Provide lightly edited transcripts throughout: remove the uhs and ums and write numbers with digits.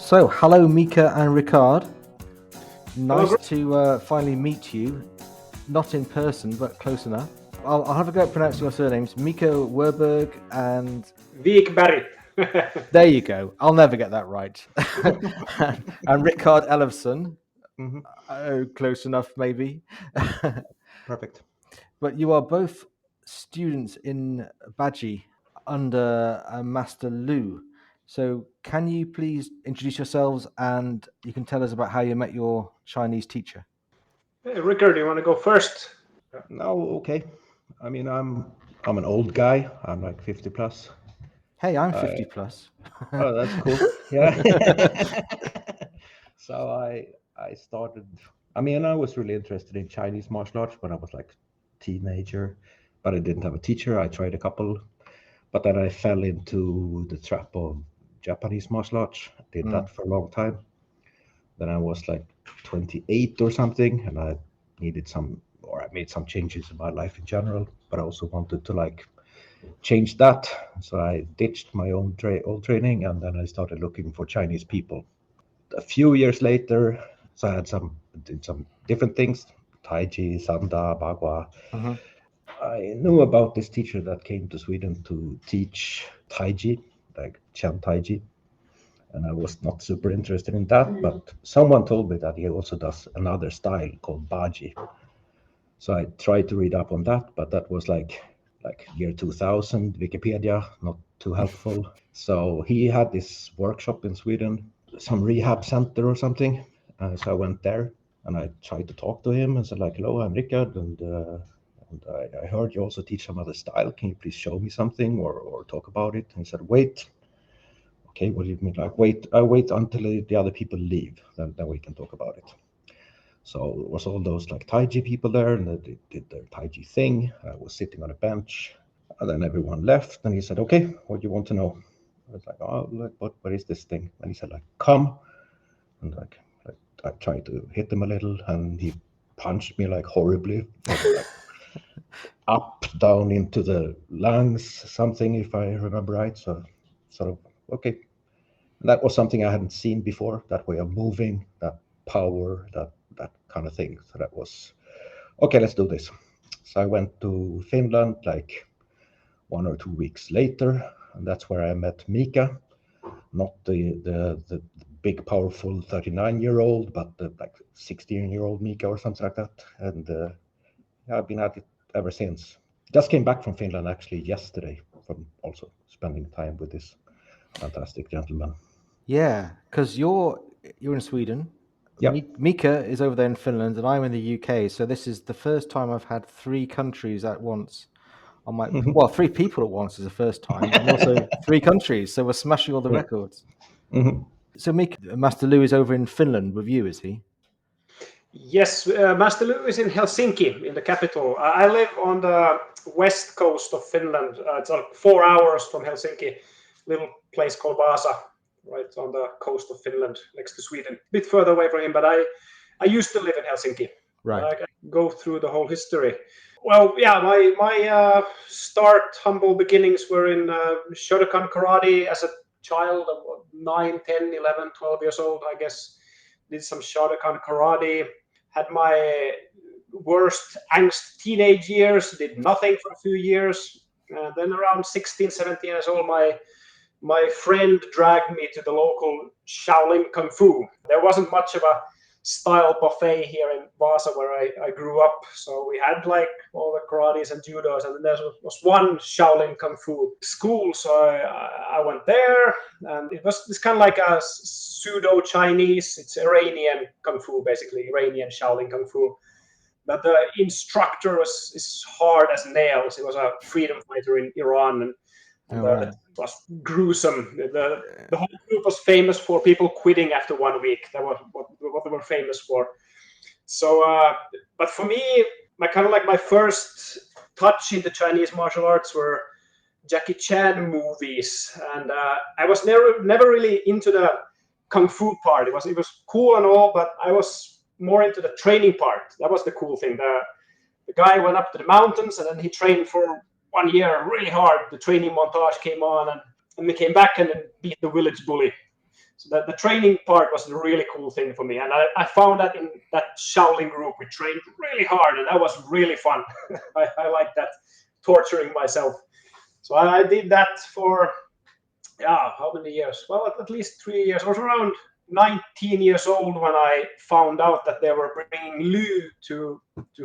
So, hello, Miika and Rikard. Hello, Nice to finally meet you. Not in person, but close enough. I'll have a go at pronouncing your surnames. Miika Wikberg and... Wikberg. There you go. I'll never get that right. And Rikard Elofsson. Mm-hmm. Oh, close enough, maybe. Perfect. But you are both students in Baji under Master Lü. So can you please introduce yourselves and you can tell us about how you met your Chinese teacher? Hey, Rikard, you want to go first? No, okay. I mean, I'm an old guy. I'm like 50 plus. Hey, I'm 50 plus. Oh, that's cool. Yeah. So I started. I mean, I was really interested in Chinese martial arts when I was like teenager, but I didn't have a teacher. I tried a couple, but then I fell into the trap of Japanese martial arts. Did that for a long time. Then I was like 28 or something, and I needed I made some changes in my life in general, but I also wanted to like change that. So I ditched my own old training, and then I started looking for Chinese people. A few years later, so I did some different things, Taiji, Sanda, Bagua. I knew about this teacher that came to Sweden to teach Taiji, like Chen Taiji. And I was not super interested in that, but someone told me that he also does another style called Baji. So I tried to read up on that, but that was like year 2000, Wikipedia, not too helpful. So he had this workshop in Sweden, some rehab center or something. So I went there and I tried to talk to him and said like, hello, I'm Rikard, and I heard you also teach some other style. Can you please show me something or talk about it? And he said, wait. Okay, what do you mean? Like, wait until the other people leave, then we can talk about it. So it was all those like Taiji people there, and they did their Taiji thing. I was sitting on a bench, and then everyone left, and he said, okay, what do you want to know? I was like, oh, like, what is this thing? And he said, like, come. And like I tried to hit him a little, and he punched me like horribly, like, up, down into the lungs, something, if I remember right. So sort of, okay. That was something I hadn't seen before, that way of moving, that power, that kind of thing. So that was, okay, let's do this. So I went to Finland like 1 or 2 weeks later, and that's where I met Miika, not the big, powerful 39-year-old, but the like 16-year-old Miika or something like that. And I've been at it ever since. Just came back from Finland actually yesterday from also spending time with this fantastic gentleman. Yeah, because you're in Sweden. Yep. Miika is over there in Finland, and I'm in the UK. So this is the first time I've had 3 countries at once on my. Well, 3 people at once is the first time, and also 3 countries. So we're smashing all the records. Mm-hmm. So Miika, Master Lü is over in Finland with you, is he? Yes, Master Lü is in Helsinki, in the capital. I live on the west coast of Finland. It's like 4 hours from Helsinki, little place called Vaasa, right on the coast of Finland, next to Sweden. A bit further away from him, but I used to live in Helsinki. Right. I can go through the whole history. Well, yeah, my humble beginnings were in Shotokan karate as a child of 9, 10, 11, 12 years old, I guess. Did some Shotokan karate. Had my worst angst teenage years, did nothing for a few years. Then around 16, 17 years old, my friend dragged me to the local Shaolin Kung Fu. There wasn't much of a style buffet here in Vaasa where I grew up. So we had like all the karates and judos, and then there was one Shaolin Kung Fu school. So I went there, and it's kind of like a pseudo Chinese. It's Iranian Kung Fu, basically Iranian Shaolin Kung Fu. But the instructor is hard as nails. He was a freedom fighter in Iran, and it was gruesome. The whole group was famous for people quitting after 1 week. That was what they were famous for. So, but for me, my first touch into Chinese martial arts were Jackie Chan movies, and I was never really into the kung fu part. It was cool and all, but I was more into the training part. That was the cool thing. The guy went up to the mountains, and then he trained for 1 year really hard. The training montage came on, and we came back and beat the village bully. So the training part was the really cool thing for me. And I found that in that Shaolin group, we trained really hard, and that was really fun. I like that, torturing myself. So I did that for, how many years? Well, at least 3 years. I was around 19 years old when I found out that they were bringing Lü to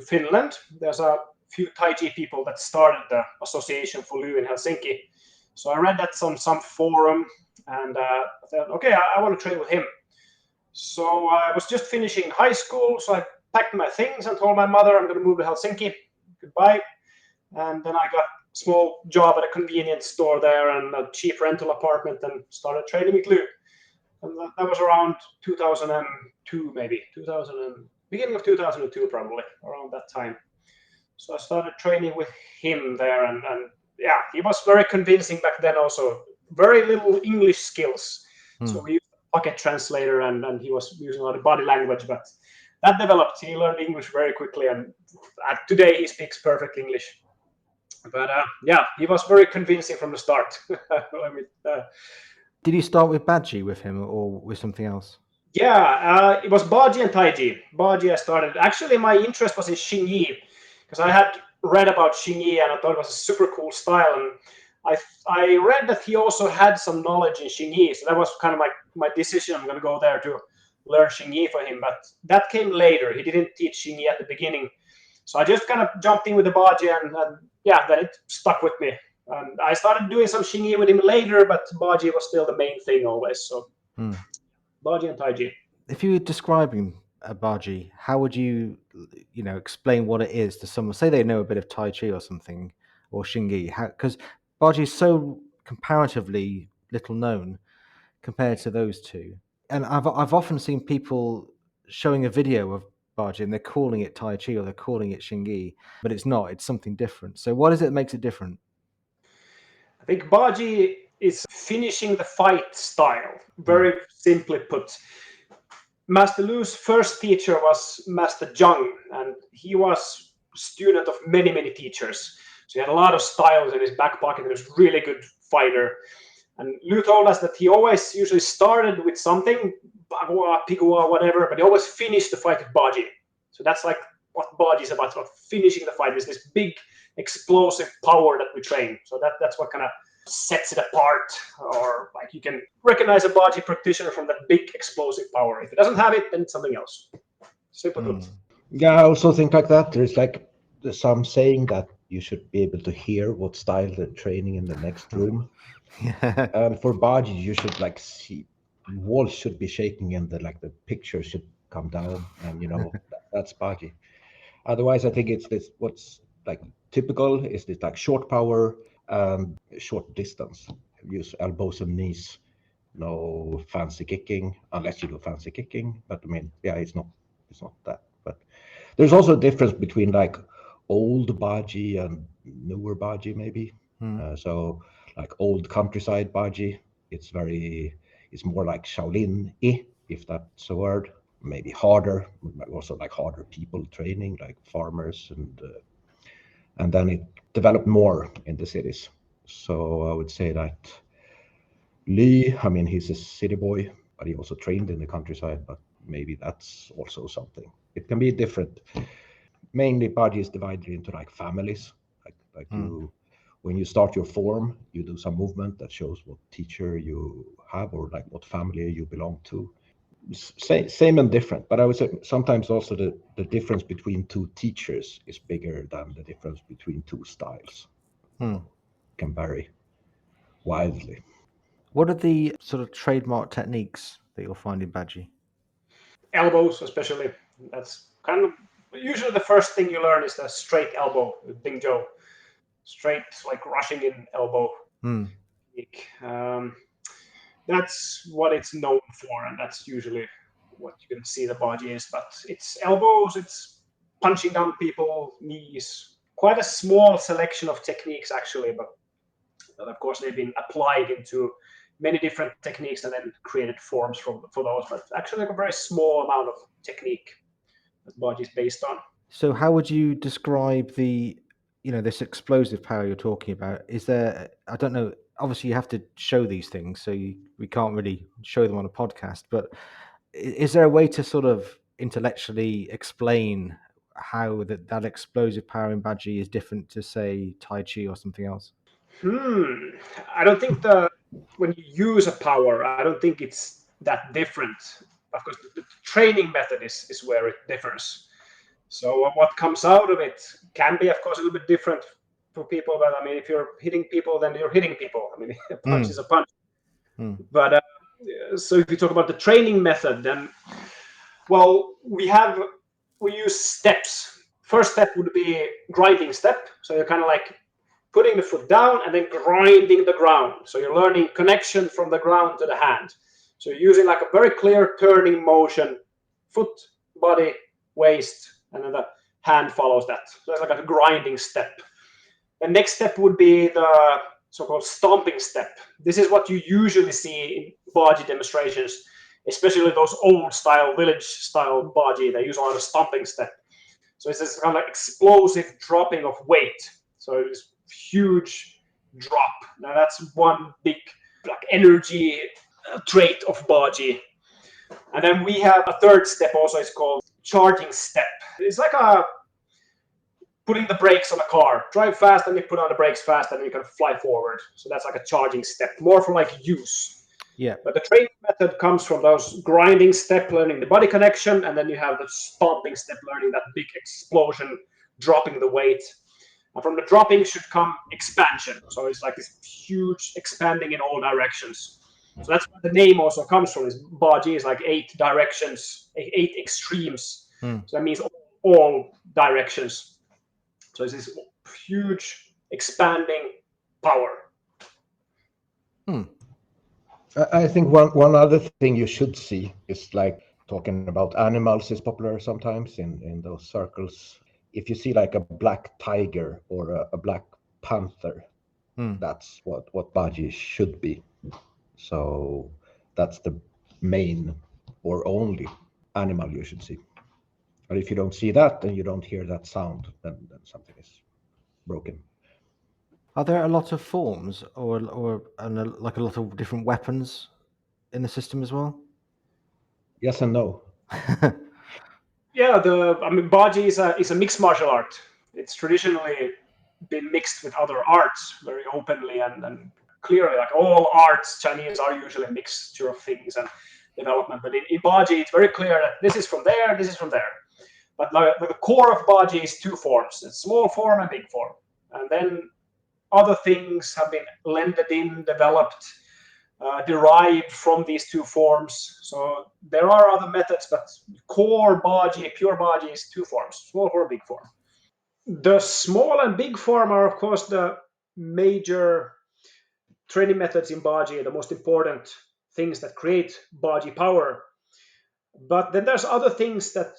Finland. There's a few Taiji people that started the association for Lü in Helsinki. So I read that on some forum, and I thought, okay, I want to train with him. So I was just finishing high school, so I packed my things and told my mother I'm going to move to Helsinki. Goodbye. And then I got a small job at a convenience store there and a cheap rental apartment, and started training with Lü. And that was around 2002, maybe beginning of 2002, probably around that time. So I started training with him there, and yeah, he was very convincing back then. Also, very little English skills, so we used a pocket translator, and he was using a lot of body language. But that developed. He learned English very quickly, and today he speaks perfect English. But yeah, he was very convincing from the start. Did you start with Baji with him or with something else? Yeah, it was Baji and Taiji. Baji I started. Actually, my interest was in Xingyi, because I had read about Xingyi and I thought it was a super cool style. And I read that he also had some knowledge in Xingyi, so that was kind of my decision. I'm going to go there to learn Xingyi for him. But that came later. He didn't teach Xingyi at the beginning. So I just kind of jumped in with the Baji, and yeah, then it stuck with me. And I started doing some Xingyi with him later, but Baji was still the main thing always. So Baji and Taiji. If you were describing a Baji, how would you explain what it is to someone? Say they know a bit of Tai Chi or something, or Xingyi, because Baji is so comparatively little known compared to those two. And I've often seen people showing a video of Baji and they're calling it Tai Chi or they're calling it Xingyi, but it's not. It's something different. So what is it that makes it different? I think Baji is finishing the fight style, very simply put. Master Lü's first teacher was Master Zhang, and he was a student of many, many teachers. So he had a lot of styles in his back pocket. He was a really good fighter. And Lü told us that he always usually started with something, Bagua, Pigua, whatever, but he always finished the fight with Baji. So that's like what Baji is about. It's about finishing the fight with this big explosive power that we train. So that's what kind of sets it apart, or like you can recognize a Baji practitioner from that big explosive power. If it doesn't have it, then it's something else. Simple put. Yeah, I also think like that. There's some saying that you should be able to hear what style they're training in the next room. And for Baji, you should like see walls should be shaking and the picture should come down, and that's Baji. Otherwise, I think it's this what's like typical is this like short power and short distance. Use elbows and knees. No fancy kicking unless you do fancy kicking. But I mean, yeah, it's not that. But there's also a difference between like old Baji and newer Baji maybe. So like old countryside Baji, it's more like Shaolin-y, if that's a word. Maybe harder, also like harder people training, like farmers, and then it developed more in the cities. So I would say that Lee, I mean, he's a city boy, but he also trained in the countryside, but maybe that's also something. It can be different. Mainly Baji is divided into like families, like you, when you start your form, you do some movement that shows what teacher you have or like what family you belong to. Same and different, but I would say sometimes also the difference between two teachers is bigger than the difference between two styles. Can vary wildly. What are the sort of trademark techniques that you'll find in Baji? Elbows, especially. That's kind of usually the first thing you learn is the straight elbow, the Bing Zhou. Straight, like rushing in elbow. That's what it's known for, and that's usually what you can see the Baji is. But it's elbows, it's punching down people, knees. Quite a small selection of techniques, actually, but of course they've been applied into many different techniques and then created forms for those. But actually, like a very small amount of technique that Baji is based on. So, how would you describe the this explosive power you're talking about, is there, I don't know, obviously you have to show these things, so we can't really show them on a podcast, but is there a way to sort of intellectually explain how that explosive power in Baji is different to, say, Tai Chi or something else? I don't think when you use a power, I don't think it's that different. Of course, the training method is where it differs. So what comes out of it can be, of course, a little bit different for people. But I mean, if you're hitting people, then you're hitting people. I mean, a punch is a punch. But so if you talk about the training method, then well, we use steps. First step would be grinding step. So you're kind of like putting the foot down and then grinding the ground. So you're learning connection from the ground to the hand. So you're using like a very clear turning motion, foot, body, waist, and then the hand follows that. So it's like a grinding step. The next step would be the so-called stomping step. This is what you usually see in Baji demonstrations, especially those old style, village style Baji. They use a lot of stomping step. So it's this kind of like explosive dropping of weight. So it's huge drop. Now that's one big like energy trait of Baji. And then we have a third step also. It's called charging step. It's like a putting the brakes on a car. Drive fast and you put on the brakes fast and you can fly forward. So that's like a charging step, more for like use. Yeah. But the training method comes from those grinding step, learning the body connection, and then you have the stomping step, learning that big explosion, dropping the weight. And from the dropping should come expansion. So it's like this huge expanding in all directions. So that's where the name also comes from. Is Baji is like 8 directions, 8 extremes. So that means all directions. So it's this huge expanding power. I think one other thing you should see is like talking about animals is popular sometimes in those circles. If you see like a black tiger or a black panther, that's what Baji should be. So that's the main or only animal you should see. But if you don't see that, then you don't hear that sound, then something is broken. Are there a lot of forms or like a lot of different weapons in the system as well? Yes and no. Yeah, Baji is a mixed martial art. It's traditionally been mixed with other arts very openly and clearly. Like all arts, Chinese are usually a mixture of things and development. But in Baji, it's very clear that this is from there, this is from there. But the core of Baji is 2 forms: it's small form and big form. And then other things have been blended in, developed, derived from these 2 forms. So there are other methods, but core Baji, pure Baji is 2 forms: small form, big form. The small and big form are, of course, the major training methods in Baji, the most important things that create Baji power. But then there's other things that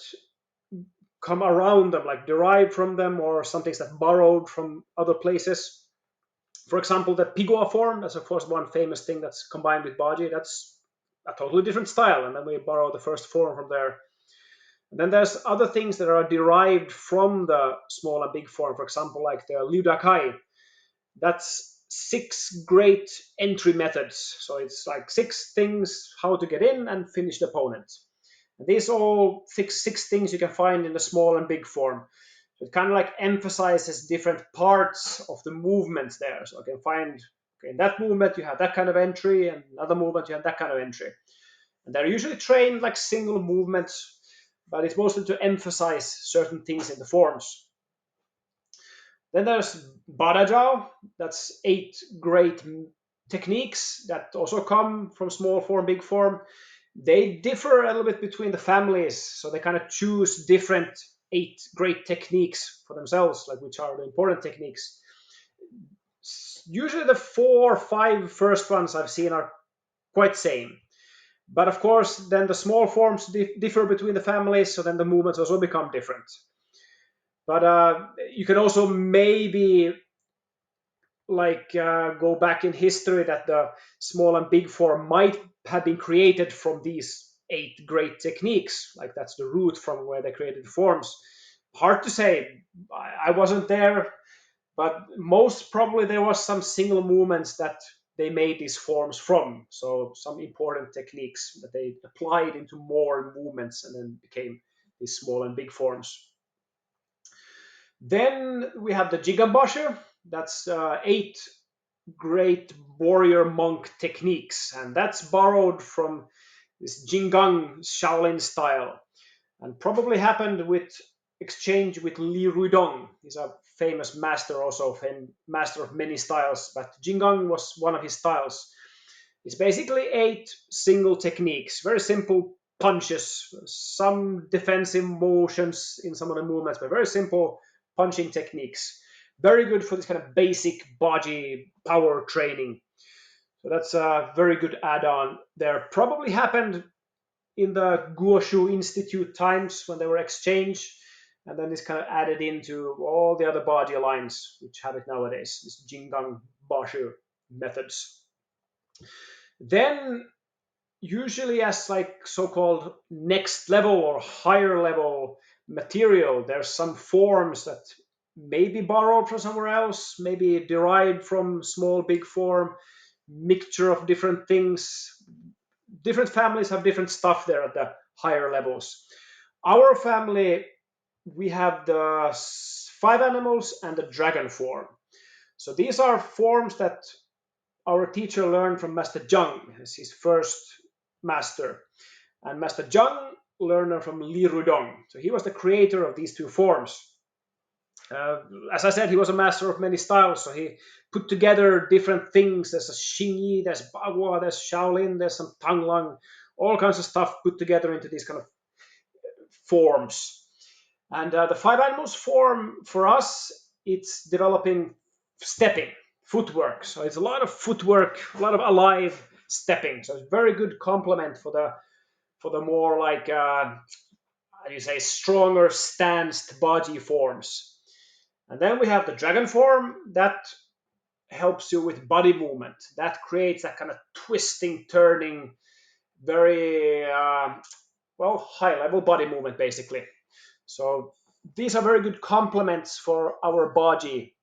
come around them, like derived from them, or some things that borrowed from other places. For example, the Pigua form, that's of course one famous thing that's combined with Baji. That's a totally different style, and then we borrow the first form from there. And then there's other things that are derived from the small and big form. For example, like the Liu Da Kai. That's 6 great entry methods. So it's like 6 things how to get in and finish the opponent. And these all 6 things you can find in the small and big form. So it kind of like emphasizes different parts of the movements there. So I can find, okay, in that movement you have that kind of entry, and another movement you have that kind of entry. And they're usually trained like single movements, but it's mostly to emphasize certain things in the forms. Then there's Barajao. That's 8 great techniques that also come from small form, big form. They differ a little bit between the families, so they kind of choose different 8 great techniques for themselves, like which are the important techniques. Usually the 4 or 5 first ones I've seen are quite same. But of course, then the small forms differ between the families, so then the movements also become different. But you can also maybe go back in history that the small and big form might have been created from these 8 great techniques. Like that's the root from where they created the forms. Hard to say. I wasn't there. but most probably there was some single movements that they made these forms from. So some important techniques that they applied into more movements and then became these small and big forms. Then we have the Jigambashu. That's 8 great warrior monk techniques, and that's borrowed from this Jinggang Shaolin style, and probably happened with exchange with Li Rudong. He's a famous master, also master of many styles, but Jinggang was one of his styles. It's basically 8 single techniques, very simple punches, some defensive motions in some of the movements, but very simple punching techniques. Very good for this kind of basic Baji power training. So that's a very good add-on there. Probably happened in the Guoshu Institute times when they were exchanged, and then it's kind of added into all the other Baji lines which have it nowadays, this Jinggang Bashu methods. Then usually as like so-called next level or higher level material, there's some forms that may be borrowed from somewhere else, maybe derived from small big form, mixture of different things. Different families have different stuff there at the higher levels. Our family, we have the 5 animals and the dragon form. So these are forms that our teacher learned from Master Zhang as his first master. And Master Zhang learned from Li Rudong. So he was the creator of these 2 forms. As I said, he was a master of many styles, so he put together different things. There's a Xingyi, there's Bagua, there's Shaolin, there's some Tanglang, all kinds of stuff put together into these kind of forms. And the 5 animals form, for us, it's developing stepping, footwork. So it's a lot of footwork, a lot of alive stepping. So it's a very good complement for the more like, how do you say, stronger stanced Baji forms. And then we have the dragon form that helps you with body movement. That creates that kind of twisting, turning, very high-level body movement, basically. So these are very good complements for our Baji.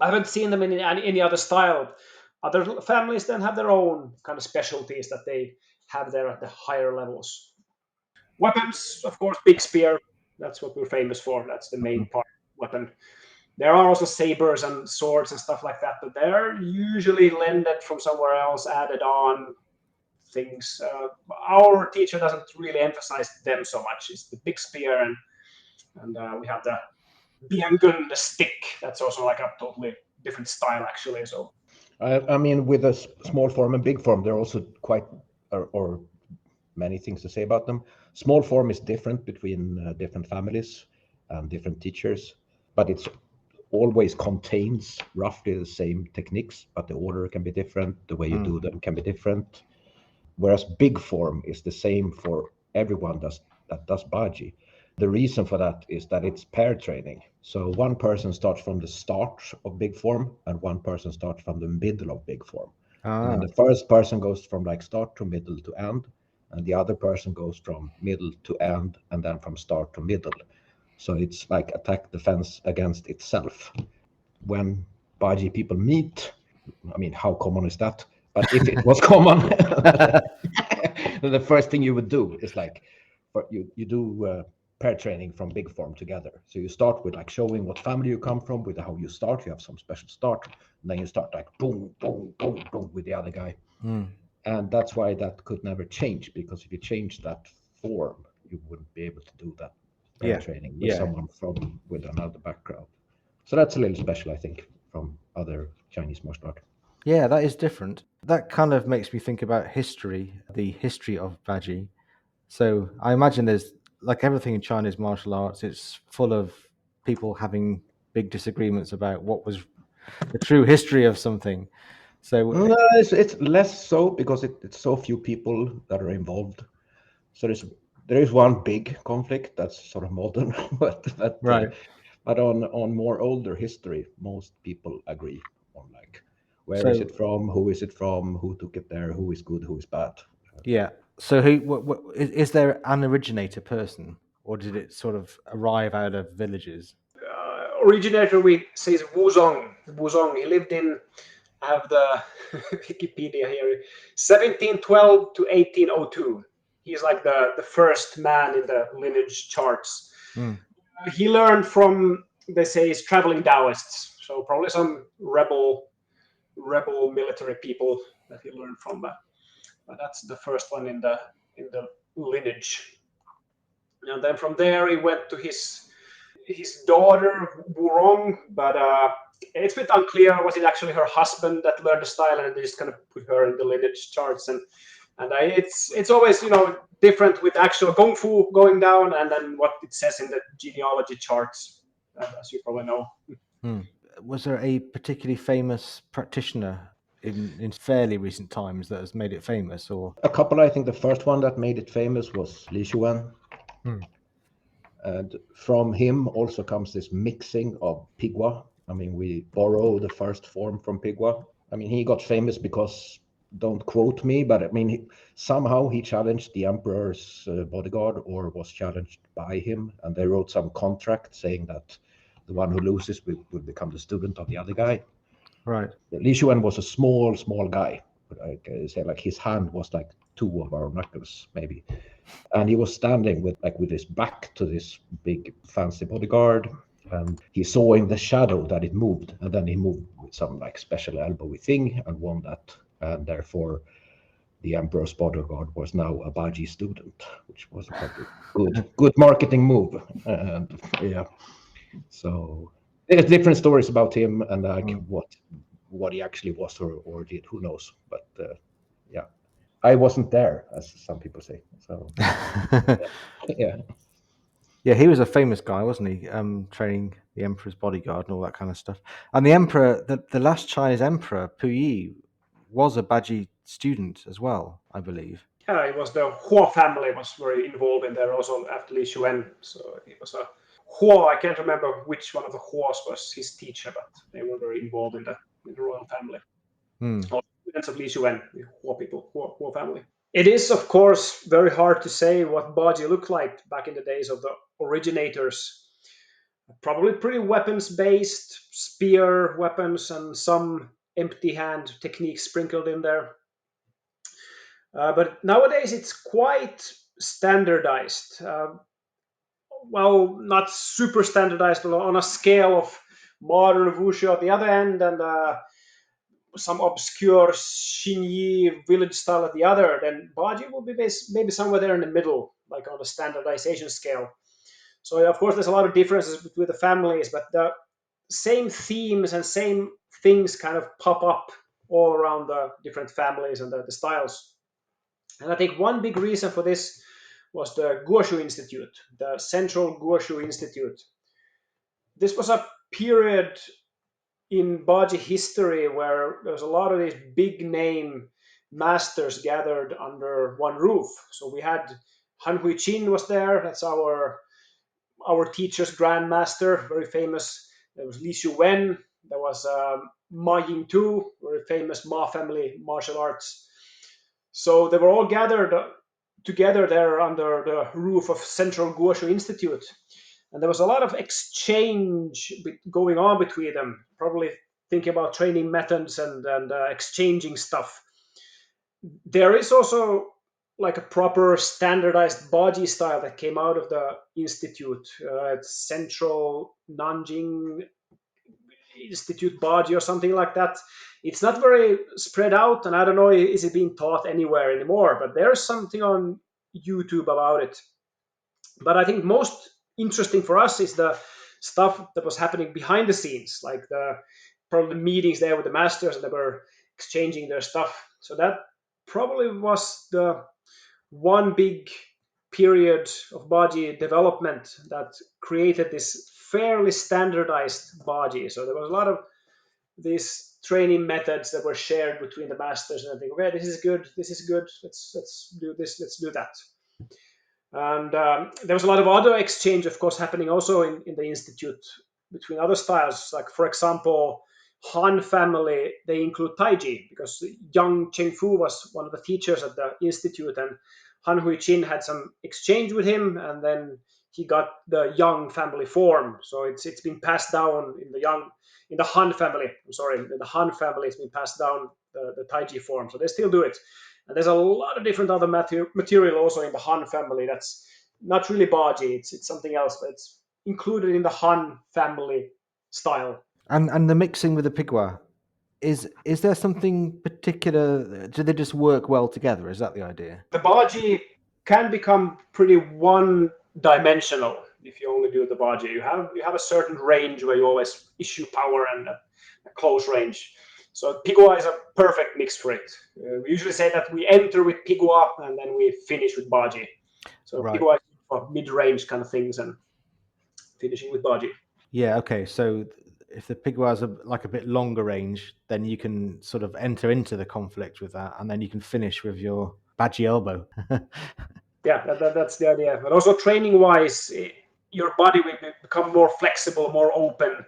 I haven't seen them in any other style. Other families then have their own kind of specialties that they have there at the higher levels. Weapons, of course, big spear. That's what we're famous for. That's the main part. Weapon. There are also sabers and swords and stuff like that, but they're usually lended from somewhere else, added on things. Our teacher doesn't really emphasize them so much. It's the big spear, and we have the biangun, the stick. That's also like a totally different style, actually. So, I mean, with a small form and big form, there are also quite or many things to say about them. Small form is different between different families and different teachers, but it's always contains roughly the same techniques, but the order can be different, the way you do them can be different. Whereas big form is the same for everyone that does Baji. The reason for that is that it's pair training. So one person starts from the start of big form and one person starts from the middle of big form. And then the first person goes from like start to middle to end, and the other person goes from middle to end, and then from start to middle. So it's like attack defense against itself. When Baji people meet, I mean, how common is that? But if it was common, the first thing you would do is like, you do pair training from big form together. So you start with like showing what family you come from, with how you start. You have some special start, and then you start like boom, boom, boom, boom with the other guy. And that's why that could never change, because if you change that form, you wouldn't be able to do that training with someone with another background. So that's a little special, I think, from other Chinese martial art. Yeah, that is different. That kind of makes me think about history, the history of Baji. So I imagine there's, like everything in Chinese martial arts, it's full of people having big disagreements about what was the true history of something. So No, it's less so because it's so few people that are involved. So there is one big conflict that's sort of modern, but right. But on more older history, most people agree on like where is it from, who is it from, who took it there, who is good, who is bad. Yeah. So is there an originator person, or did it sort of arrive out of villages? originator we say is Wuzong. Wuzong. He lived in, I have the Wikipedia here, 1712 to 1802. He's like the first man in the lineage charts. He learned from, they say, his traveling Taoists. So probably some rebel military people that he learned from. But that's the first one in the lineage. And then from there he went to his daughter Wurong, but it's a bit unclear. Was it actually her husband that learned the style, and they just kind of put her in the lineage charts? And it's always different with actual Kung Fu going down, and then what it says in the genealogy charts, as you probably know. Was there a particularly famous practitioner in fairly recent times that has made it famous, or A couple. I think the first one that made it famous was Li Xuan. And from him also comes this mixing of Pigua. I mean, we borrow the first form from Pigua. I mean, he got famous because, don't quote me, but I mean, somehow he challenged the emperor's bodyguard, or was challenged by him, and they wrote some contract saying that the one who loses will become the student of the other guy. right? Li Xuan was a small guy. I say, like, his hand was like 2 of our knuckles, maybe. And he was standing with his back to this big fancy bodyguard, and he saw in the shadow that it moved, and then he moved with some like special elbowy thing and won that. And therefore the emperor's bodyguard was now a Baji student, which was a good marketing move. And yeah, so there's different stories about him, and like what he actually was or did, who knows. But yeah, I wasn't there, as some people say. So Yeah, he was a famous guy, wasn't he? Training the emperor's bodyguard and all that kind of stuff. And the emperor, the last Chinese emperor, Puyi, was a Baji student as well, I believe. Yeah, it was the Hua family was very involved in there also after Li Xuan. So it was a Hua. I can't remember which one of the Huas was his teacher, but they were very involved in the royal family. All students of Li Xuan, the Hua people, Hua family. It is, of course, very hard to say what Baji looked like back in the days of the originators. Probably pretty weapons-based, spear weapons, and some empty hand techniques sprinkled in there. But nowadays it's quite standardized. Well, not super standardized, but on a scale of modern wushu at the other end, and some obscure Xinyi village style at the other, then Baji will be maybe somewhere there in the middle, like on the standardization scale. So of course there's a lot of differences between the families, but the same themes and same things kind of pop up all around the different families and the styles. And I think one big reason for this was the Guoshu Institute, the Central Guoshu Institute. This was a period in Baji history where there was a lot of these big name masters gathered under one roof. So we had Han Huichin was there. That's our teacher's grandmaster, very famous. There was Li Shuwen. There was Ma Yingtu, very famous Ma family martial arts. So they were all gathered together there under the roof of Central Guoshu Institute. And there was a lot of exchange going on between them, probably thinking about training methods and exchanging stuff. There is also like a proper standardized Baji style that came out of the institute. It's Central Nanjing Institute Baji or something like that. It's not very spread out, and I don't know, is it being taught anywhere anymore, but there's something on YouTube about it. But I think most interesting for us is the stuff that was happening behind the scenes, like probably the meetings there with the masters, and they were exchanging their stuff. So that probably was the one big period of Baji development that created this fairly standardized Baji. So there was a lot of these training methods that were shared between the masters, and I think, okay, this is good, let's do this, let's do that. And there was a lot of other exchange, of course, happening also in the institute between other styles. Like, for example, Han family, they include Taiji, because young Chengfu was one of the teachers at the institute, and Han Huichin had some exchange with him, and then he got the Yang family form. So it's been passed down in the Han family. I'm sorry, in the Han family, it's been passed down the Taiji form. So they still do it. And there's a lot of different other material also in the Han family that's not really Baji. It's something else, but it's included in the Han family style. And the mixing with the Pigwa, is there something particular? Do they just work well together? Is that the idea? The Baji can become pretty one-dimensional if you only do the Baji. You have a certain range where you always issue power and a close range. So Pigwa is a perfect mix for it. We usually say that we enter with Pigwa and then we finish with Baji. So Right. Pigwa is for mid-range kind of things and finishing with Baji. Yeah. Okay. So if the Pigwa is like a bit longer range, then you can sort of enter into the conflict with that, and then you can finish with your Baji elbow. Yeah, that's the idea. But also training-wise, your body will become more flexible, more open.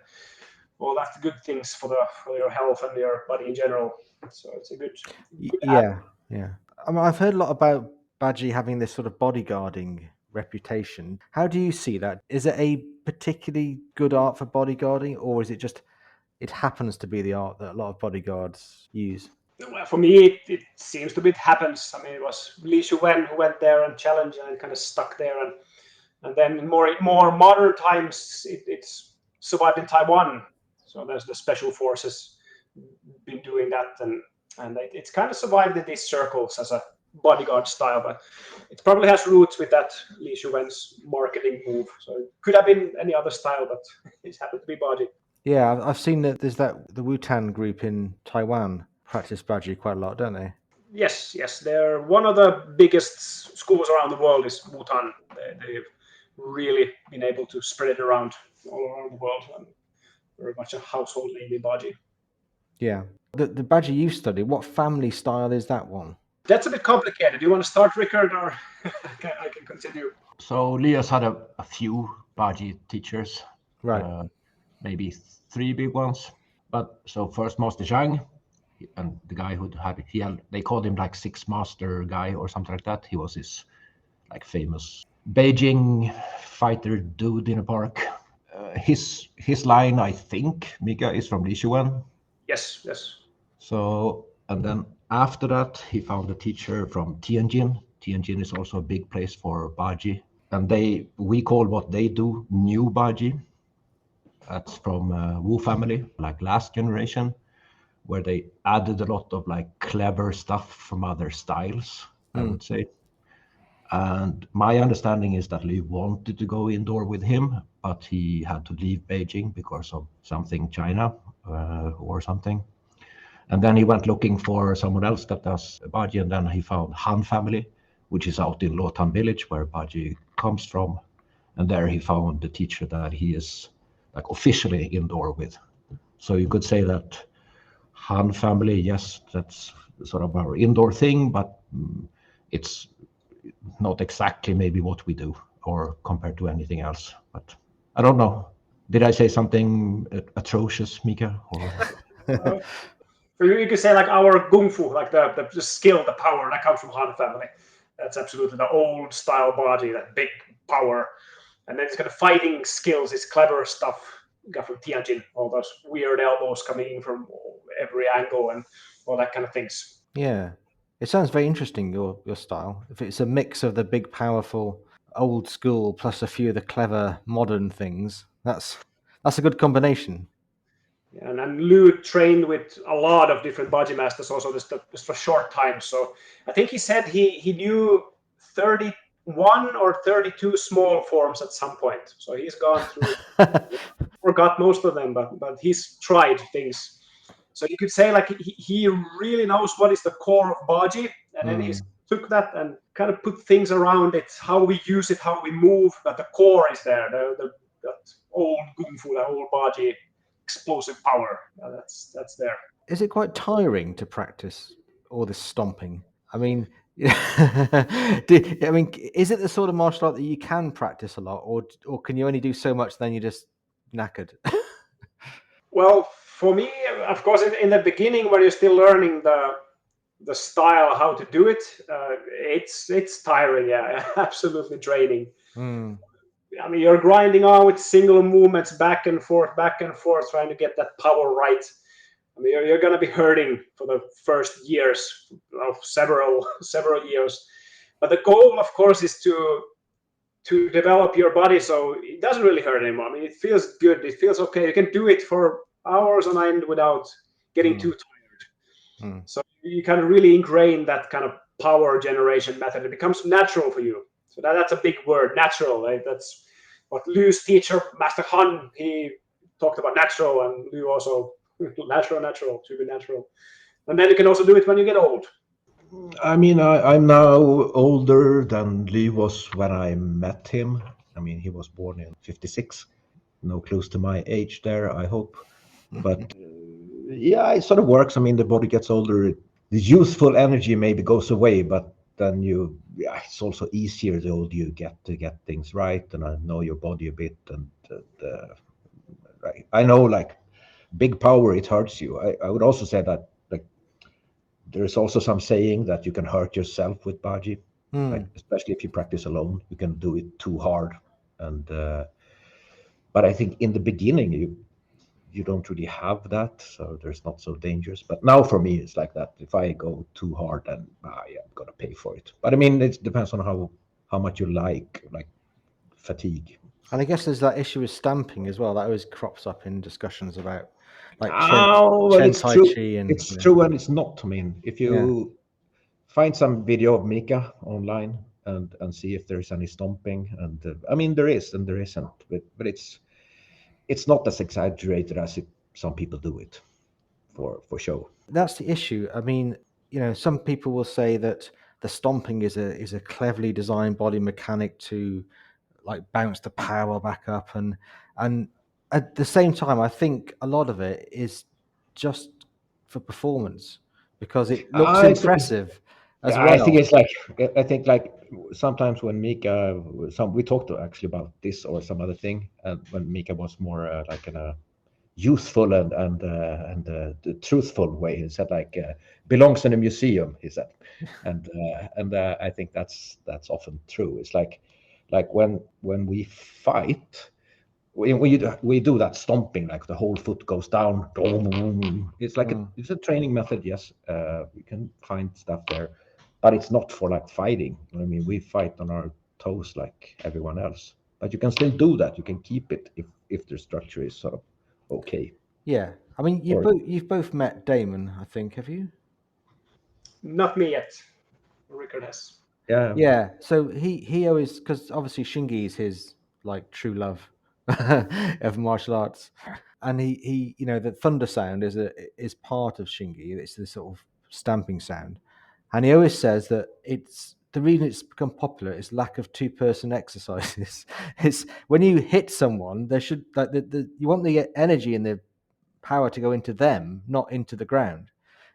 Well, that's good things for your health and your body in general. So it's a good Yeah. I mean, I've heard a lot about Baji having this sort of bodyguarding reputation. How do you see that? Is it a particularly good art for bodyguarding, or is it just it happens to be the art that a lot of bodyguards use? Well, for me, it seems to be it happens. I mean, it was Li Xuwen who went there and challenged and kind of stuck there, and then in more modern times, it's survived in Taiwan. So there's the special forces been doing that, and it's kind of survived in these circles as a bodyguard style, but it probably has roots with that Li Xuwen's marketing move. So it could have been any other style, but it happened to be Baji. Yeah, I've seen that there's the Wutan group in Taiwan practice Baji quite a lot, don't they? Yes. They're one of the biggest schools around the world is Wutan. They've really been able to spread it around all around the world, and very much a household name in Baji. Yeah. The Baji you study, what family style is that one? That's a bit complicated. Do you want to start, Rikard, or I can continue? So Leo's had a few Baji teachers, Right. maybe 3 big ones. But so first Master Zhang, and the guy who had they called him like Six Master guy or something like that. He was this like famous Beijing fighter dude in a park. His line, I think, Miika, is from Li Xuwen. Yes. So, and then after that, he found a teacher from Tianjin. Tianjin is also a big place for Baji. And we call what they do new Baji. That's from Wu family, like last generation, where they added a lot of like clever stuff from other styles, I would say. And my understanding is that Lü wanted to go indoor with him, but he had to leave Beijing because of something China or something. And then he went looking for someone else that does Baji, and then he found Han family, which is out in Lotan village where Baji comes from. And there he found the teacher that he is like officially indoor with. So you could say that Han family, yes, that's sort of our indoor thing, but it's not exactly maybe what we do or compared to anything else. But I don't know. Did I say something atrocious, Miika? Or... You could say like our Kung Fu, like the skill, the power that comes from Han family. That's absolutely the old style Baji, that big power. And then it's kind of fighting skills, it's clever stuff. Got from Tianjin, all those weird elbows coming in from every angle and all that kind of things. Yeah. It sounds very interesting, your style. If it's a mix of the big, powerful, old school plus a few of the clever, modern things, that's a good combination. And Lü trained with a lot of different Baji masters also just for short time. So I think he said he knew 31 or 32 small forms at some point. So he's gone through, forgot most of them, but he's tried things. So you could say like he really knows what is the core of Baji, and then he took that and kind of put things around it, how we use it, how we move, but the core is there, that old Kung Fu, that old Baji explosive power. That's there. Is it quite tiring to practice all this stomping? I mean, is it the sort of martial art that you can practice a lot, or can you only do so much, then you're just knackered? Well, for me, of course, in the beginning, when you're still learning the style, how to do it, it's tiring. Yeah, absolutely draining. I mean, you're grinding on with single movements back and forth, trying to get that power right. I mean, you're going to be hurting for the first years of several years. But the goal, of course, is to develop your body so it doesn't really hurt anymore. I mean, it feels good. It feels okay. You can do it for hours on end without getting too tired. So you kind of really ingrain that kind of power generation method. It becomes natural for you. So that's a big word, natural. Right? That's what Lü's teacher, Master Han, he talked about natural, and Lü also natural, to be natural. And then you can also do it when you get old. I mean, I'm now older than Lü was when I met him. I mean, he was born in 56. No clues to my age there, I hope. But yeah, it sort of works. I mean, the body gets older. The youthful energy maybe goes away, but then it's also easier the older you get to get things right. And I know your body a bit. And right. I know, like, big power, it hurts you. I would also say that, like, there's also some saying that you can hurt yourself with Baji, like, especially if you practice alone, you can do it too hard. And but I think in the beginning you don't really have that, so there's not so dangerous. But now for me, it's like that. If I go too hard, then I'm gonna pay for it. But I mean, it depends on how much you like fatigue. And I guess there's that issue with stamping as well. That always crops up in discussions about like Well, Chen it's Tai true. Chi and It's true and it's not. I mean, if you find some video of Miika online and see if there's any stomping, and I mean, there is and there isn't, but it's not as exaggerated as some people do it for show. That's the issue. I mean, some people will say that the stomping is a cleverly designed body mechanic to like bounce the power back up, and at the same time, I think a lot of it is just for performance because it looks impressive as well. I think it's like, I think like sometimes when Miika, we talked actually about this or some other thing, and when Miika was more like in a youthful and the truthful way, he said, like, belongs in a museum, he said. And I think that's often true. It's like when we fight, we do that stomping, like the whole foot goes down. It's like it's a training method. Yes, we can find stuff there, but it's not for like fighting. I mean, we fight on our toes like everyone else, but you can still do that. You can keep it if the structure is sort of okay. Yeah, I mean, you've both met Damon, I think, have you? Not me yet. Rikard has. Yeah. So he always, because obviously Shingi is his like true love of martial arts, and he the thunder sound is part of Shingi. It's the sort of stamping sound, and he always says that it's the reason it's become popular is lack of two-person exercises. It's when you hit someone, there should like you want the energy and the power to go into them, not into the ground.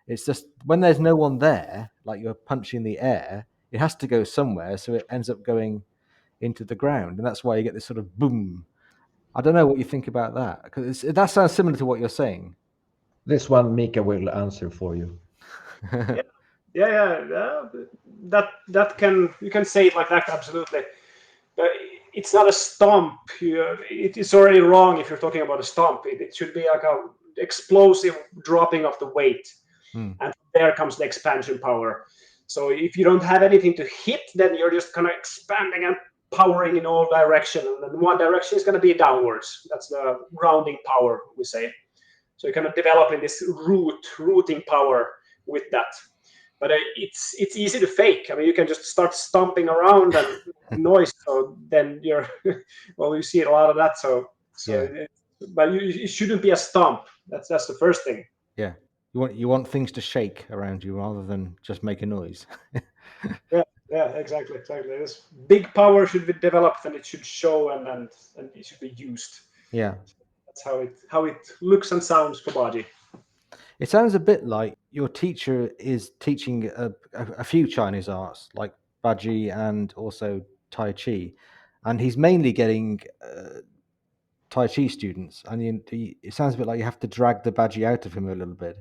It's just when there's no one there, like you're punching the air, it has to go somewhere, so it ends up going into the ground, and that's why you get this sort of boom. I don't know what you think about that, because that sounds similar to what you're saying. This one Miika will answer for you. Yeah. That you can say it like that, absolutely. But it's not a stomp. It's already wrong if you're talking about a stomp. It should be like a explosive dropping of the weight, and there comes the expansion power. So if you don't have anything to hit, then you're just kind of expanding and powering in all directions. And then one direction is going to be downwards. That's the rounding power, we say. So you're kind of developing this rooting power with that. But it's easy to fake. I mean, you can just start stomping around and noise. So then you're, well, you see a lot of that. But it shouldn't be a stomp. That's the first thing. Yeah. You want things to shake around you rather than just make a noise. Yeah, exactly. This big power should be developed, and it should show, and it should be used. Yeah, that's how it looks and sounds for Baji. It sounds a bit like your teacher is teaching a few Chinese arts, like Baji and also Tai Chi, and he's mainly getting Tai Chi students. And it sounds a bit like you have to drag the Baji out of him a little bit.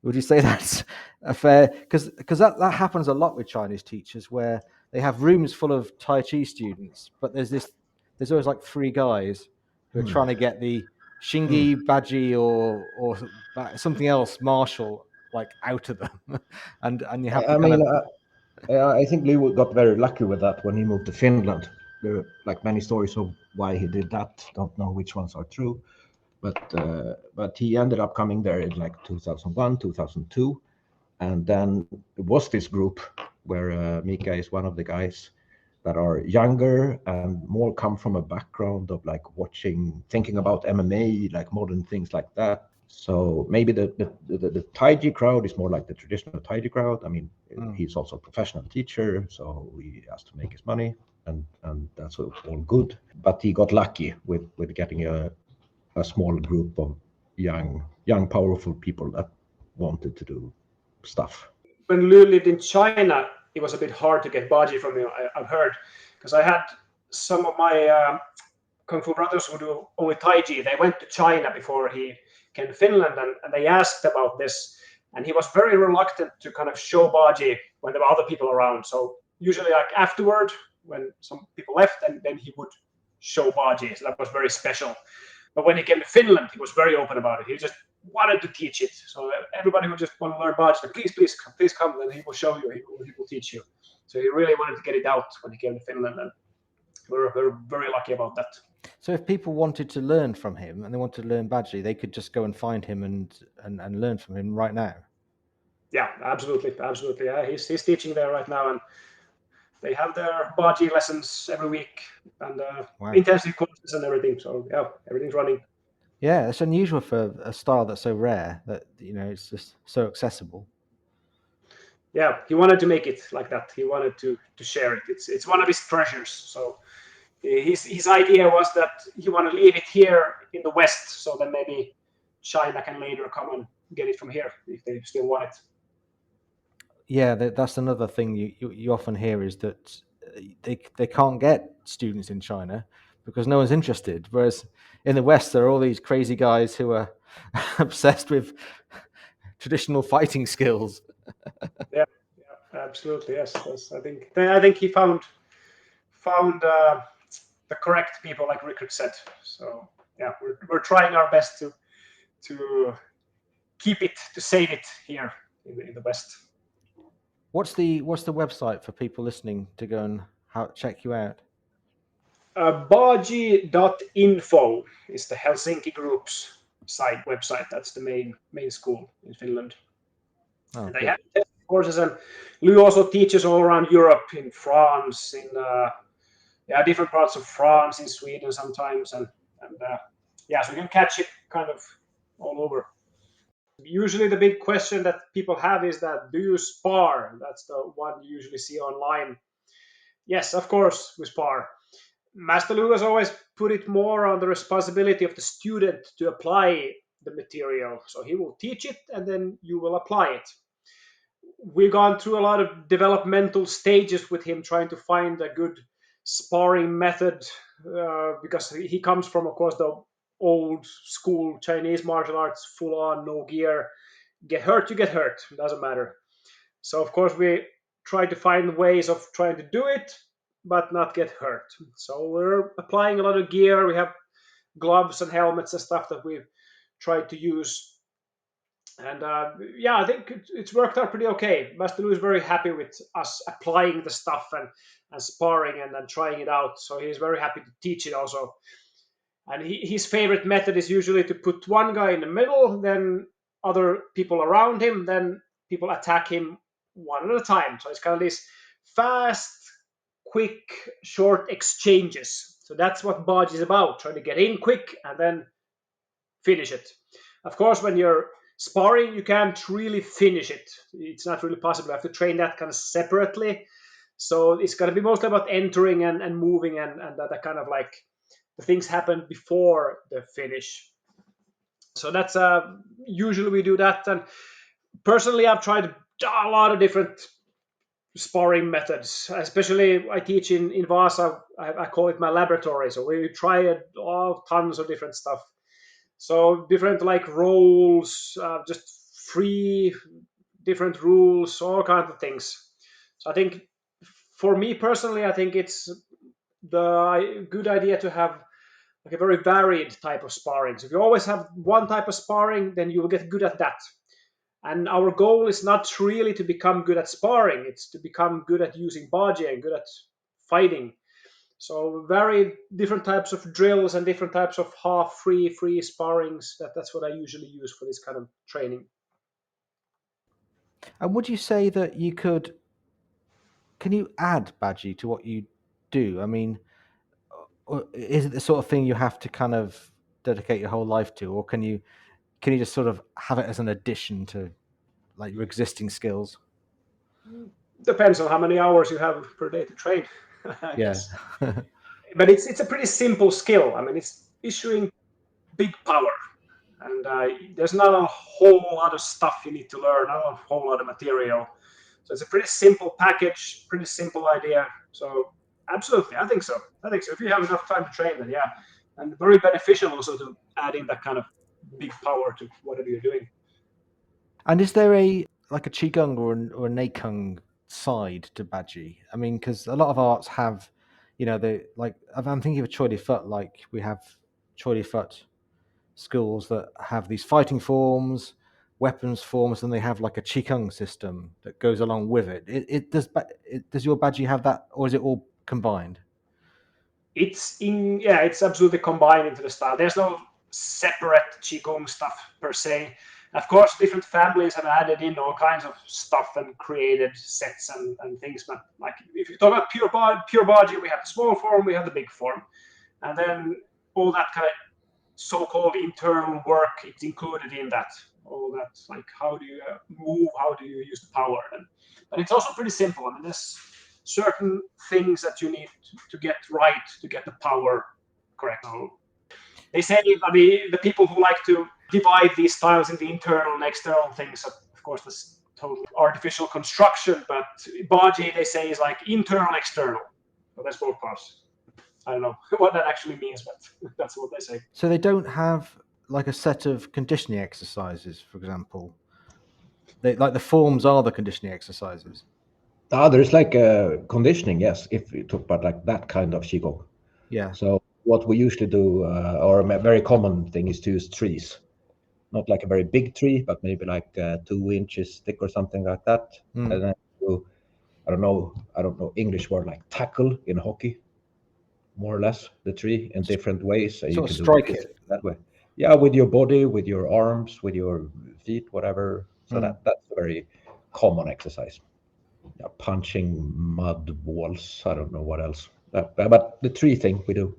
Would you say that's a fair? Because that happens a lot with Chinese teachers, where they have rooms full of Tai Chi students, but there's this there's always like three guys who are trying to get the Shingi, Baji, or something else martial like out of them, and you have to I kind mean, of. I think Lü got very lucky with that when he moved to Finland. There are like many stories of why he did that. Don't know which ones are true, but he ended up coming there in like 2001, 2002, and then it was this group where Miika is one of the guys that are younger and more come from a background of like thinking about MMA, like modern things like that. So maybe the Taiji crowd is more like the traditional Taiji crowd. I mean, he's also a professional teacher, so he has to make his money, and that's all good. But he got lucky with getting a small group of young, powerful people that wanted to do stuff. When Lü lived in China, it was a bit hard to get Baji from him. I've heard, because I had some of my Kung Fu brothers who do only Taiji. They went to China before he came to Finland, and they asked about this, and he was very reluctant to kind of show Baji when there were other people around. So usually, like afterward, when some people left, and then he would show Baji. So that was very special. But when he came to Finland, he was very open about it. He just wanted to teach it. So everybody who just want to learn Baji, please come, and he will show you, he will teach you. So he really wanted to get it out when he came to Finland, and we're very lucky about that. So if people wanted to learn from him and they wanted to learn Baji, they could just go and find him and learn from him right now. Yeah, absolutely. Yeah, he's teaching there right now, and they have their Baji lessons every week and intensive courses and everything. So yeah, everything's running. Yeah, it's unusual for a style that's so rare that it's just so accessible. Yeah, he wanted to make it like that. He wanted to share it. It's one of his treasures. So his idea was that he wanted to leave it here in the West, so then maybe China can later come and get it from here if they still want it. Yeah, that's another thing you often hear is that they can't get students in China because no one's interested. Whereas in the West, there are all these crazy guys who are obsessed with traditional fighting skills. Yeah, absolutely. Yes. I think he found the correct people, like Rikard said. So yeah, we're trying our best to keep it, to save it here in the West. What's the website for people listening to go and check you out? Baji.info is the Helsinki group's website. That's the main school in Finland. Oh, and they good. have courses, and Lü also teaches all around Europe, in France, in different parts of France, in Sweden sometimes, and so you can catch it kind of all over. Usually the big question that people have is that, do you spar? That's the one you usually see online. Yes, of course we spar. Master Lü has always put it more on the responsibility of the student to apply the material. So he will teach it and then you will apply it. We've gone through a lot of developmental stages with him, trying to find a good sparring method, because he comes from, of course, the old school Chinese martial arts, full on, no gear. Get hurt, you get hurt. It doesn't matter. So, of course, we try to find ways of trying to do it, but not get hurt. So we're applying a lot of gear. We have gloves and helmets and stuff that we've tried to use. And I think it's worked out pretty okay. Master Lü is very happy with us applying the stuff and sparring and then trying it out. So he's very happy to teach it also. And his favorite method is usually to put one guy in the middle, then other people around him, then people attack him one at a time. So it's kind of these fast, quick, short exchanges. So that's what Baji is about, trying to get in quick and then finish it. Of course, when you're sparring, you can't really finish it. It's not really possible. You have to train that kind of separately. So it's going to be mostly about entering and moving and that kind of like the things happen before the finish. So that's usually we do that. And personally, I've tried a lot of different sparring methods. Especially I teach in Vasa. I call it my laboratory. So we try tons of different stuff. So different like roles, just free, different rules, all kinds of things. So I think for me personally, I think it's the good idea to have like a very varied type of sparring. So if you always have one type of sparring, then you will get good at that. And our goal is not really to become good at sparring; it's to become good at using Baji and good at fighting. So very different types of drills and different types of half free sparrings. That's what I usually use for this kind of training. And would you say that can you add Baji to what you do? I mean, or is it the sort of thing you have to kind of dedicate your whole life to, or can you just sort of have it as an addition to like your existing skills? Depends on how many hours you have per day to train, I Yeah. guess. But it's a pretty simple skill. I mean, it's issuing big power, and there's not a whole lot of stuff you need to learn, not a whole lot of material. So it's a pretty simple package, pretty simple idea. So absolutely, I think so. If you have enough time to train, then yeah, and very beneficial also to adding that kind of big power to whatever you're doing. And is there a qigong or a neikung side to Baji? I mean, because a lot of arts have, I'm thinking of Choi Li Fut, like we have Choi Li Fut schools that have these fighting forms, weapons forms, and they have like a qigong system that goes along with it. Does your Baji have that, or is it all combined? It's absolutely combined into the style. There's no separate qigong stuff per se. Of course, different families have added in all kinds of stuff and created sets and things. But like if you talk about pure Baji, we have the small form, we have the big form, and then all that kind of so-called internal work, it's included in that. All that, like how do you move, how do you use the power, but it's also pretty simple. I mean, there's certain things that you need to get right to get the power correct. So they say, I mean, the people who like to divide these styles into internal and external things, of course, that's totally artificial construction, but Baji, they say, is like internal, external. So that's both parts. I don't know what that actually means, but that's what they say. So they don't have like a set of conditioning exercises, for example. Like the forms are the conditioning exercises. There's like conditioning, yes, if you talk about like that kind of qigong. Yeah. So what we usually do, or a very common thing, is to use trees. Not like a very big tree, but maybe like 2 inches thick or something like that. Mm. And then I don't know English word, like tackle in hockey, more or less the tree in different ways. Sort you of can strike do it. that way. Yeah, with your body, with your arms, with your feet, whatever. So that's a very common exercise. Yeah, punching mud walls. I don't know what else. But the tree thing we do.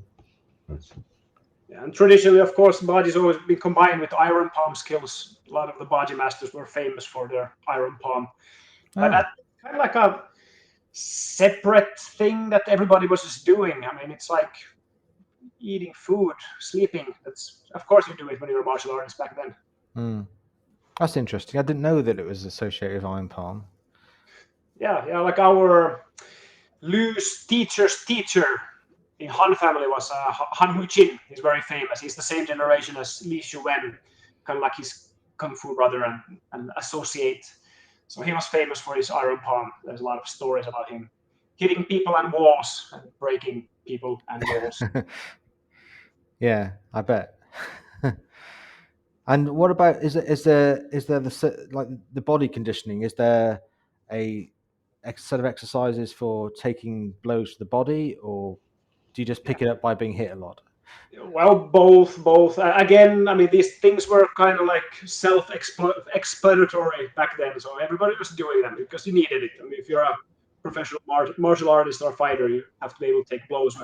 Yeah, and traditionally, of course, Baji's always been combined with iron palm skills. A lot of the Baji masters were famous for their iron palm. But that's kind of like a separate thing that everybody was just doing. I mean, it's like eating food, sleeping. That's, of course, you do it when you're a martial artist back then. That's interesting. I didn't know that it was associated with iron palm. Yeah, like our Lü's teacher's teacher in Han family was Han Xuchun. He's very famous. He's the same generation as Li Shuwen, kind of like his kung fu brother and associate. So he was famous for his iron palm. There's a lot of stories about him hitting people and walls and breaking people and walls. Yeah, I bet. And what about is there the body conditioning? Is there a set of exercises for taking blows to the body, or do you just pick it up by being hit a lot? Well, both. Again, I mean, these things were kind of like self-explanatory back then, so everybody was doing them because you needed it. I mean, if you're a professional martial artist or fighter, you have to be able to take blows.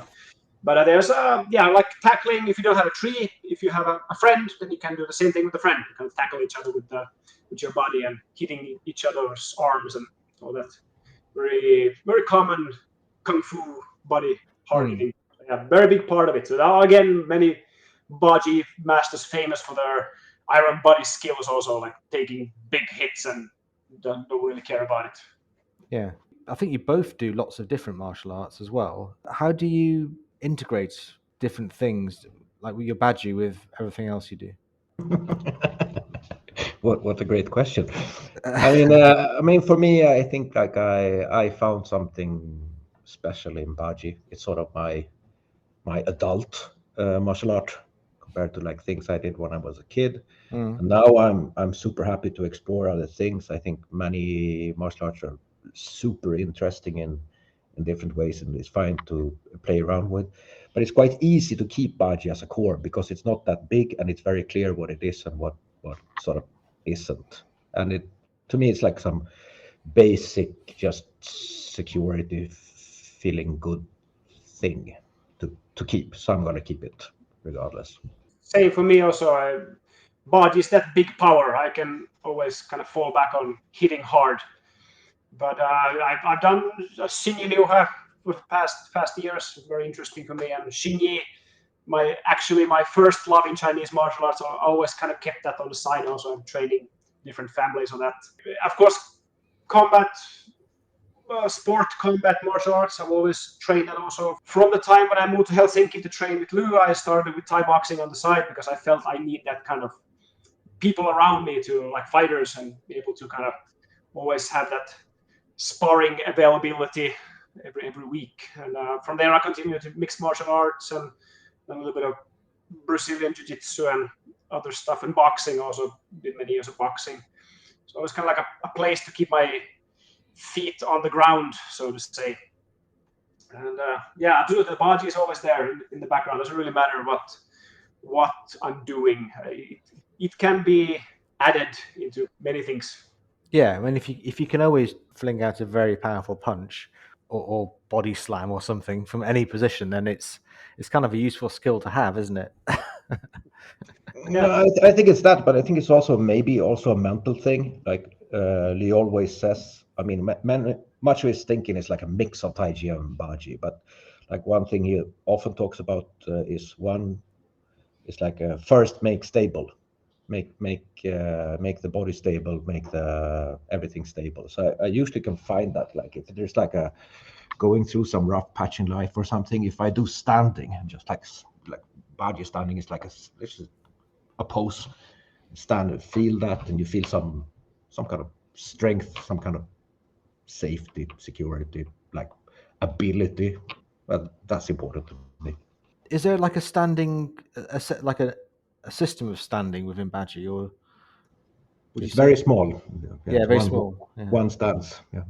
But there's like tackling. If you don't have a tree, if you have a friend, then you can do the same thing with a friend. You can tackle each other with your body and hitting each other's arms and all that. Very, very common kung fu body hard hitting. Yeah, very big part of it. So now again, many Baji masters famous for their iron body skills, also like taking big hits and don't really care about it. Yeah, I think you both do lots of different martial arts as well. How do you integrate different things, like with your Baji, with everything else you do? What a great question. I mean, for me, I think like I found something especially in Baji. It's sort of my adult martial art compared to like things I did when I was a kid. And now I'm super happy to explore other things. I think many martial arts are super interesting in different ways, and it's fine to play around with. But it's quite easy to keep Baji as a core because it's not that big and it's very clear what it is and what sort of isn't. And it, to me, it's like some basic just security feeling good thing to keep. So I'm gonna keep it regardless. Same for me also. Baji is that big power. I can always kind of fall back on hitting hard. But I've done Xingyi Liuha with past years. Very interesting for me. And Xingyi, my first love in Chinese martial arts. I always kind of kept that on the side. Also, I'm training different families on that. Of course, combat. Sport combat martial arts. I've always trained that also. From the time when I moved to Helsinki to train with Lü, I started with Thai boxing on the side because I felt I need that kind of people around me to like fighters and be able to kind of always have that sparring availability every week. And from there I continued to mixed martial arts and a little bit of Brazilian jiu-jitsu and other stuff, and boxing also. Did many years of boxing. So it was kind of like a place to keep my feet on the ground, so to say. And the Baji is always there in the background. It doesn't really matter what I'm doing. It can be added into many things. Yeah, I mean, if you can always fling out a very powerful punch or body slam or something from any position, then it's kind of a useful skill to have, isn't it? No, I think it's that, but I think it's also maybe also a mental thing. Like Lee always says, I mean, much of his thinking is like a mix of Taiji and Baji. But like one thing he often talks about is like first make stable, make the body stable, make the everything stable. So I usually can find that like if there's like a going through some rough patch in life or something, if I do standing and just like Baji standing is like this is a pose, stand and feel that, and you feel some kind of strength, some kind of safety, security, like ability. Well, that's important to me. Is there like a standing, a system of standing within Baji, or would It's you say? very small. Yeah, very small. Yeah. One stance. Yeah.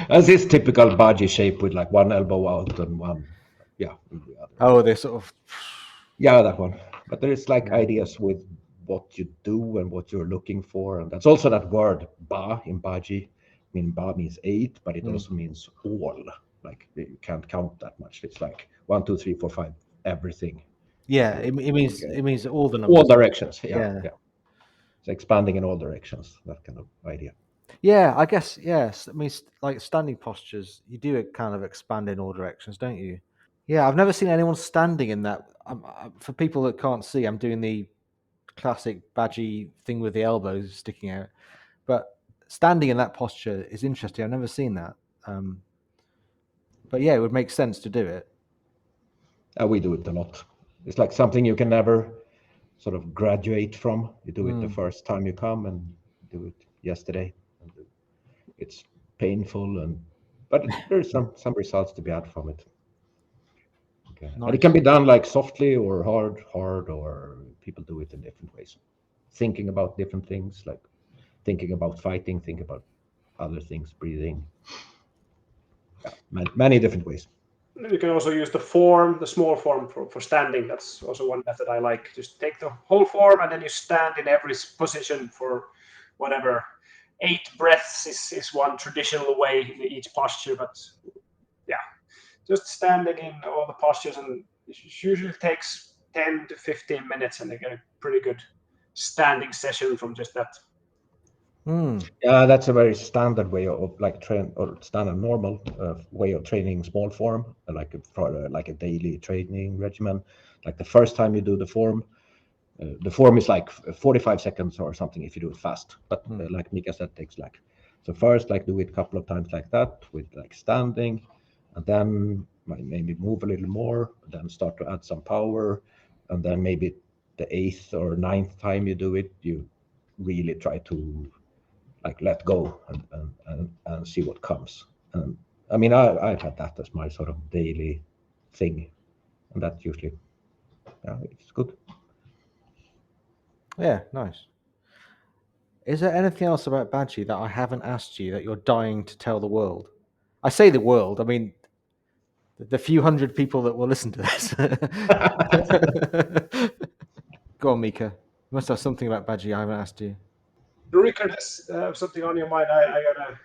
As is typical Baji shape with like one elbow out and one, yeah. Oh, they're sort of. Yeah, that one. But there is like ideas with what you do and what you're looking for, and that's also that word ba in Baji. I mean, ba means 8, but it also means all. Like you can't count that much. It's like 1, 2, 3, 4, 5, everything. Yeah, it means all the numbers. All directions. Yeah. It's expanding in all directions. That kind of idea. Yeah, I guess yes. I mean, like standing postures, you do it kind of expand in all directions, don't you? Yeah, I've never seen anyone standing in that. For people that can't see, I'm doing the classic Baji thing with the elbows sticking out, but standing in that posture is interesting. I've never seen that. But yeah, it would make sense to do it. We do it a lot. It's like something you can never sort of graduate from. You do it the first time you come and do it yesterday. It's painful, but there's some results to be had from it. Okay. Nice. And it can be done like softly or hard, or people do it in different ways. Thinking about different things, like thinking about fighting, think about other things, breathing. Yeah, many different ways. You can also use the small form for standing. That's also one method I like. Just take the whole form and then you stand in every position for whatever. 8 breaths is one traditional way in each posture, but yeah, just standing in all the postures, and it usually takes 10 to 15 minutes, and they get a pretty good standing session from just that. Yeah, that's a very standard way of like train or standard normal way of training small form, like a daily training regimen. Like the first time you do the form is like 45 seconds or something if you do it fast. But like Miika said, takes like so first like do it a couple of times like that with like standing, and then maybe move a little more, then start to add some power, and then maybe the 8th or 9th time you do it, you really try to like let go and see what comes. And I mean, I've had that as my sort of daily thing, and that usually, yeah, it's good. Yeah, nice. Is there anything else about Baji that I haven't asked you that you're dying to tell the world? I say the world, I mean the few hundred people that will listen to this. Go on, Miika. You must have something about Baji I haven't asked you. Rikard has something on your mind. I gotta.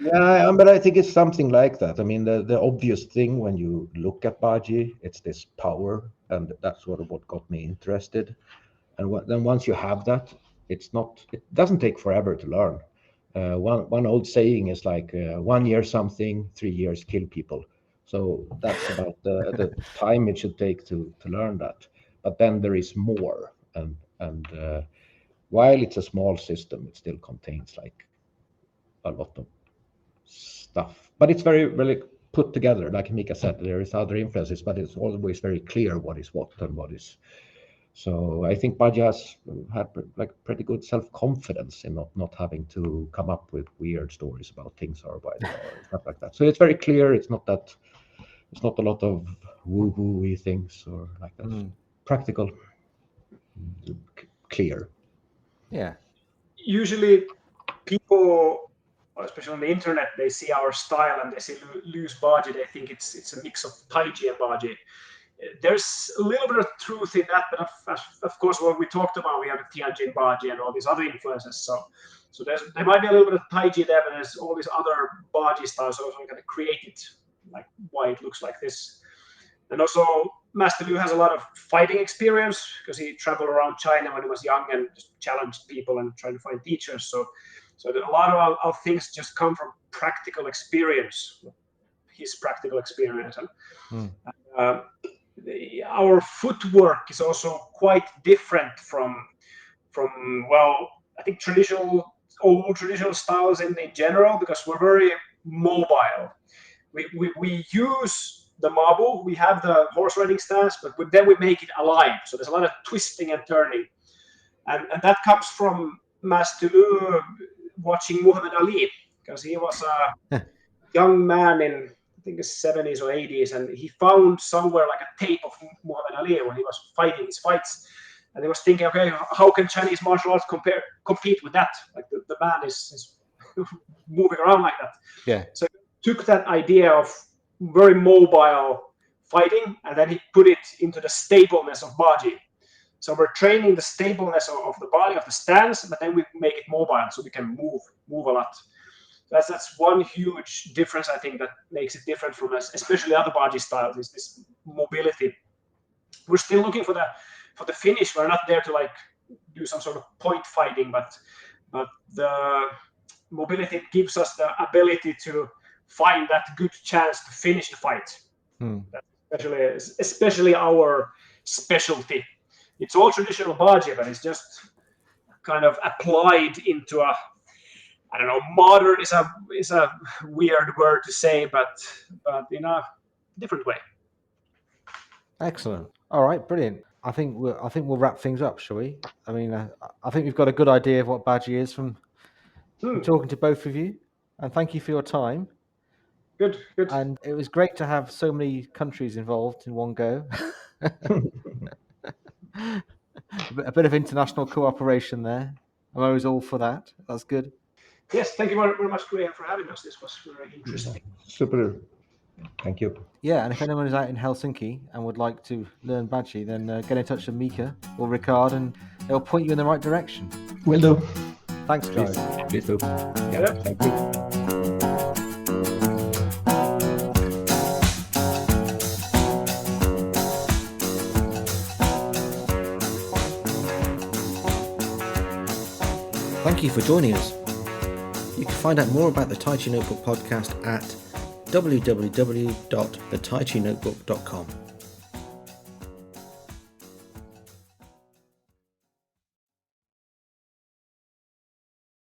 Yeah, but I think it's something like that. I mean, the obvious thing when you look at Baji, it's this power, and that's sort of what got me interested. And then once you have that, it doesn't take forever to learn. One old saying is like 1 year something, 3 years kill people. So that's about the time it should take to learn that. But then there is more, and while it's a small system, it still contains like a lot of stuff. But it's very really put together. Like Miika said, there is other influences, but it's always very clear what is what and what is. So I think Baji has had like pretty good self-confidence in not having to come up with weird stories about things or why they are and stuff like that. So it's very clear. It's not a lot of woo-woo-y things or like that. Practical, clear. Yeah. Usually, people, especially on the internet, they see our style and they see Lü's Baji. They think it's a mix of Taiji and Baji. There's a little bit of truth in that, but of course, what we talked about, we have the Tianjin Baji and all these other influences. So there might be a little bit of Taiji there, but there's all these other Baji styles also kind of created, like why it looks like this. And also, Master Lü has a lot of fighting experience because he traveled around China when he was young and just challenged people and trying to find teachers. So a lot of our things just come from practical experience, his practical experience. And, our footwork is also quite different from I think old traditional styles in general, because we're very mobile. We use the mabu, we have the horse riding stance, but then we make it alive. So there's a lot of twisting and turning, and that comes from Master Lü watching Muhammad Ali, because he was a young man in, I think, his 70s or 80s, and he found somewhere like a tape of Muhammad Ali when he was fighting his fights, and he was thinking, okay, how can Chinese martial arts compete with that? Like the man is moving around like that. Yeah. So he took that idea of very mobile fighting, and then he put it into the stableness of Baji. So we're training the stableness of the body, of the stance, but then we make it mobile so we can move a lot. That's one huge difference, I think, that makes it different from us, especially other Baji styles, is this mobility. We're still looking for the finish. We're not there to like do some sort of point fighting, but the mobility gives us the ability to find that good chance to finish the fight. That's especially our specialty. It's all traditional Baji, but it's just kind of applied into a, I don't know, modern is a weird word to say, but in a different way. Excellent. All right, brilliant. I think we'll wrap things up, shall we? I mean, I think we've got a good idea of what Baji is from talking to both of you, and thank you for your time. Good. And it was great to have so many countries involved in one go. A bit of international cooperation there. I'm always all for that. That's good. Yes, thank you very much, Graham, for having us. This was very interesting. Super. Thank you. Yeah, and if anyone is out in Helsinki and would like to learn Baji, then get in touch with Miika or Rikard, and they'll point you in the right direction. Will do. Thanks, guys. Please do. Yeah. Thank you. Thank you for joining us. You can find out more about the Tai Chi Notebook podcast at www.thetaichinotebook.com.